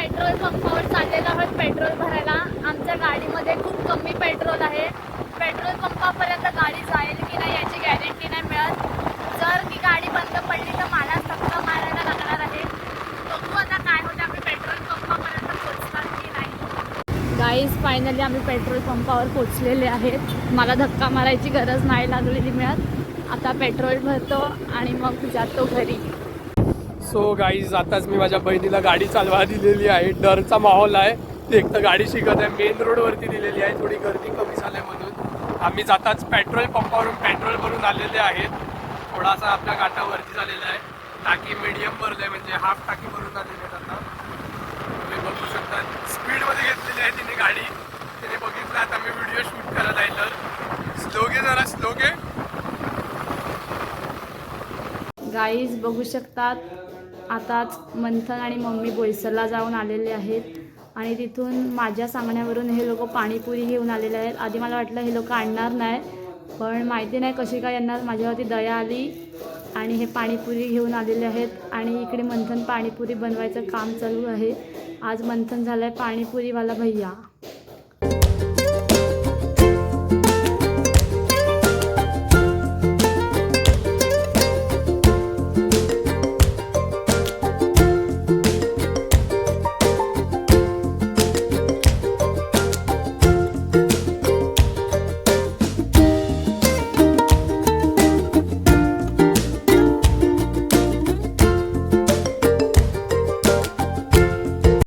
Petrol पंपावर चाललेलो आहोत पेट्रोल भरायला. आमच्या गाडीमध्ये खूप कमी पेट्रोल आहे. पेट्रोल पंपापर्यंत गाडी जाईल की नाही याची गॅरंटी नाही मिळत. जर ती गाडी बंद पडली तर मला धक्का मारायला लागणार आहे. बघू आता काय होतं, आम्ही पेट्रोल पंपापर्यंत पोहोचतात की नाही. गाईज फायनली आम्ही पेट्रोल पंपावर पोहोचलेले आहेत. मला धक्का मारायची गरज नाही लागलेली मिळत. आता पेट्रोल भरतो आणि मग जातो घरी. सो गाईज आताच मी माझ्या बहिणीला गाडी चालवा दिलेली आहे. डरचा माहोल आहे. एक तर गाडी शिकत आहे, मेन रोडवरती दिलेली आहे, थोडी गर्दी कमी झाली म्हणून. आम्ही जाताच पेट्रोल पंपावरून पेट्रोल भरून आलेले आहेत. थोडासा आपल्या गाठावरती झालेला आहे. टाकी मीडियम भरलं आहे, म्हणजे हाफ टाकी भरून आलेली आहे. आता तुम्ही बघू शकता स्पीडमध्ये घेतलेली आहे तिने गाडी. तिने बघितलं आता मी व्हिडिओ शूट करत आहे तर स्लो घे, जरा स्लो घे. गाईज बघू शकतात आताच मंथन आणि मम्मी बोईसरला जाऊन आलेले आहेत आणि तिथून माझ्या सांगण्यावरून हे लोक पाणीपुरी घेऊन आलेले आहेत. आधी मला वाटलं हे लोक आणणार नाही, पण माहिती नाही कशी काय यांना माझ्यावरती दया आली आणि हे पाणीपुरी घेऊन आलेले आहेत. आणि इकडे मंथन पाणीपुरी बनवायचं काम चालू आहे. आज मंथन झालं आहे पाणीपुरीवाला भैया.